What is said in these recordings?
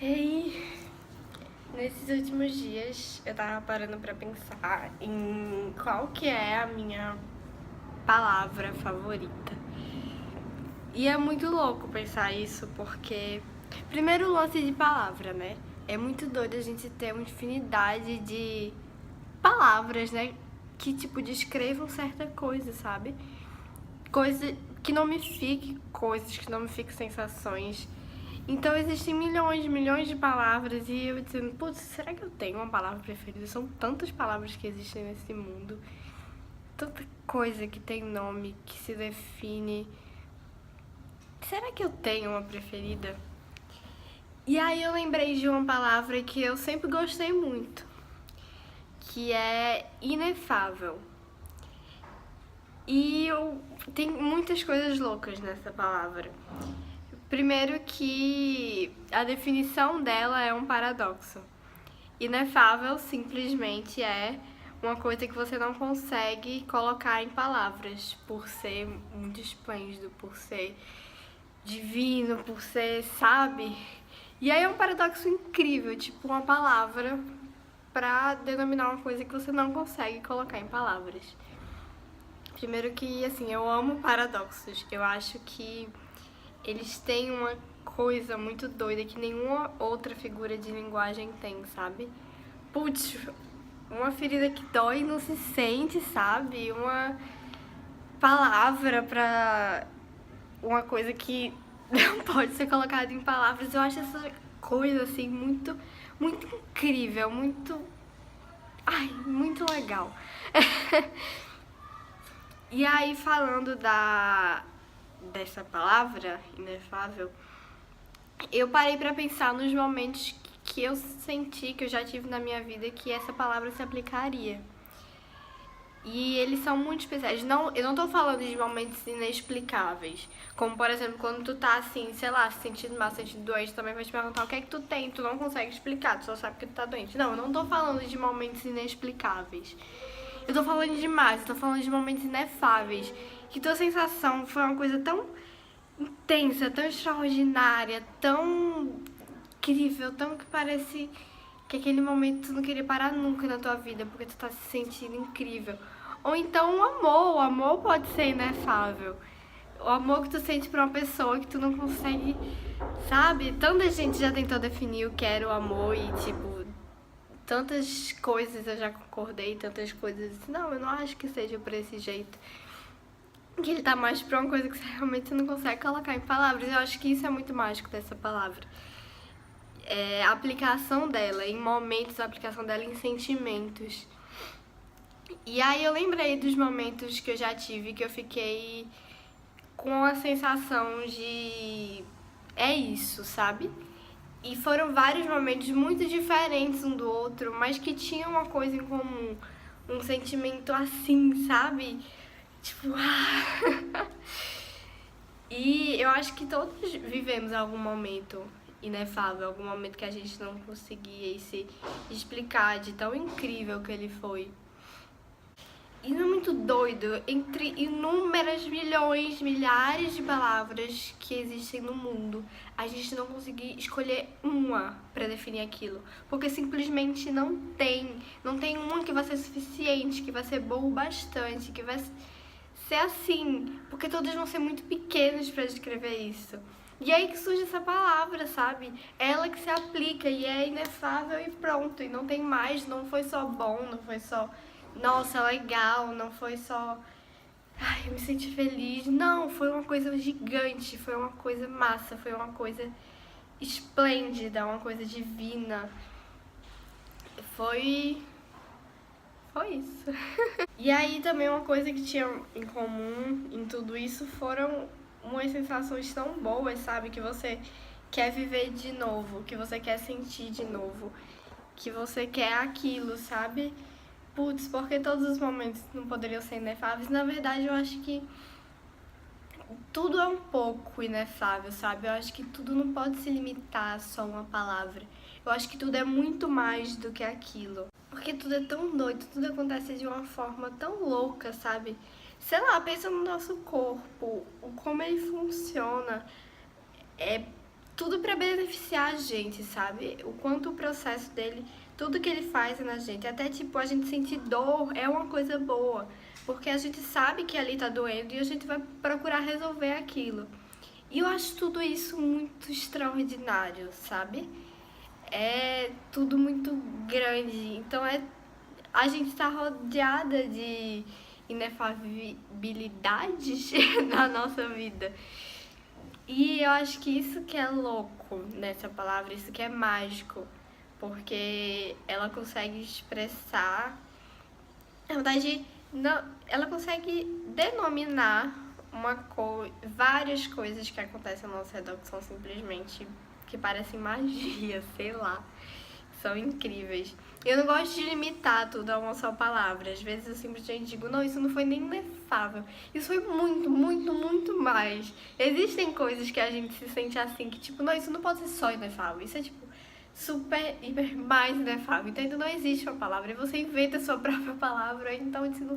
Ei, nesses últimos dias eu tava parando pra pensar em qual que é a minha palavra favorita. E é muito louco pensar isso, porque primeiro o lance de palavra, né? É muito doido a gente ter uma infinidade de palavras, né? Que tipo descrevam certa coisa, sabe? Coisa que não me fique coisas, que não me fique sensações. Então existem milhões de palavras e eu dizendo, putz, será que eu tenho uma palavra preferida? São tantas palavras que existem nesse mundo, tanta coisa que tem nome, que se define. Será que eu tenho uma preferida? E aí eu lembrei de uma palavra que eu sempre gostei muito, que é inefável. E tem muitas coisas loucas nessa palavra. Primeiro que a definição dela é um paradoxo. Inefável simplesmente é uma coisa que você não consegue colocar em palavras, por ser muito esplêndido, por ser divino, por ser, sabe? E aí é um paradoxo incrível, tipo uma palavra pra denominar uma coisa que você não consegue colocar em palavras. Primeiro que, assim, eu amo paradoxos. Eu acho que eles têm uma coisa muito doida que nenhuma outra figura de linguagem tem, sabe? Putz, uma ferida que dói e não se sente, sabe? Uma palavra pra uma coisa que não pode ser colocada em palavras. Eu acho essa coisa, assim, muito incrível, muito legal. E aí, falando dessa palavra, inefável, eu parei pra pensar nos momentos que eu senti, que eu já tive na minha vida, que essa palavra se aplicaria. E eles são muito especiais. Não, eu não tô falando de momentos inexplicáveis. Como, por exemplo, quando tu tá assim, sei lá, se sentindo mal, se sentindo doente, também vai te perguntar o que é que tu tem, tu não consegue explicar, tu só sabe que tu tá doente. Não, eu não tô falando de momentos inexplicáveis. Eu tô falando de mais, eu tô falando de momentos inefáveis. Que tua sensação foi uma coisa tão intensa, tão extraordinária, tão incrível, tão que parece que aquele momento tu não queria parar nunca na tua vida, porque tu tá se sentindo incrível. Ou então o amor pode ser inefável. O amor que tu sente por uma pessoa que tu não consegue, sabe? Tanta gente já tentou definir o que era o amor e, tipo, tantas coisas eu já concordei, tantas coisas. Não, eu não acho que seja por esse jeito. Que ele tá mais pra uma coisa que você realmente não consegue colocar em palavras. Eu acho que isso é muito mágico dessa palavra. É a aplicação dela em momentos, a aplicação dela em sentimentos. E aí eu lembrei dos momentos que eu já tive que eu fiquei com a sensação de é isso, sabe? E foram vários momentos muito diferentes um do outro, mas que tinham uma coisa em comum. Um sentimento assim, sabe? Tipo, E eu acho que todos vivemos algum momento inefável, algum momento que a gente não conseguia se explicar de tão incrível que ele foi. E não é muito doido, entre inúmeras milhões, milhares de palavras que existem no mundo, a gente não conseguir escolher uma pra definir aquilo. Porque simplesmente não tem uma que vai ser suficiente, que vai ser boa o bastante, que vai ser assim, porque todas vão ser muito pequenas pra descrever isso. E aí que surge essa palavra, sabe? Ela que se aplica e é inefável e pronto. E não tem mais, não foi só bom, não foi só, nossa, legal, não foi só, ai, eu me senti feliz. Não, foi uma coisa gigante, foi uma coisa massa, foi uma coisa esplêndida, uma coisa divina. Foi. Foi isso. E aí também uma coisa que tinha em comum em tudo isso foram umas sensações tão boas, sabe? Que você quer viver de novo, que você quer sentir de novo, que você quer aquilo, sabe? Putz, porque todos os momentos não poderiam ser inefáveis. Na verdade, eu acho que tudo é um pouco inefável, sabe? Eu acho que tudo não pode se limitar a só uma palavra. Eu acho que tudo é muito mais do que aquilo. Porque tudo é tão doido, tudo acontece de uma forma tão louca, sabe? Sei lá, pensa no nosso corpo, como ele funciona. É tudo pra beneficiar a gente, sabe? O quanto o processo dele, tudo que ele faz na gente, até tipo a gente sentir dor é uma coisa boa, porque a gente sabe que ali tá doendo e a gente vai procurar resolver aquilo. E eu acho tudo isso muito extraordinário, sabe? É tudo muito grande, então a gente tá rodeada de inefabilidades na nossa vida. E eu acho que isso que é louco nessa palavra, isso que é mágico, porque ela consegue expressar, na verdade, não, ela consegue denominar várias coisas que acontecem ao nosso redor que são simplesmente que parecem magia, sei lá. São incríveis. Eu não gosto de limitar tudo a uma só palavra. Às vezes eu simplesmente digo, não, isso não foi nem inefável. Isso foi muito, muito, muito mais. Existem coisas que a gente se sente assim, que tipo, não, isso não pode ser só inefável. Isso é tipo super, hiper, mais inefável. Então ainda não existe uma palavra. E você inventa a sua própria palavra. Então eu digo,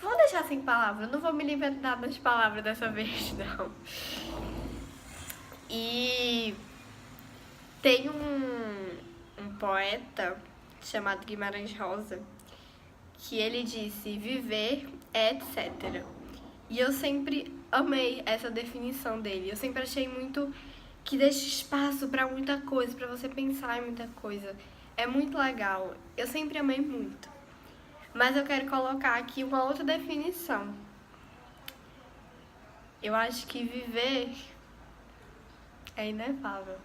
vou deixar sem palavra. Não vou me limitar das palavras dessa vez, não. E tem um poeta chamado Guimarães Rosa que ele disse viver é etc. E eu sempre amei essa definição dele. Eu sempre achei muito que deixa espaço pra muita coisa, pra você pensar em muita coisa. É muito legal. Eu sempre amei muito. Mas eu quero colocar aqui uma outra definição. Eu acho que viver é inefável.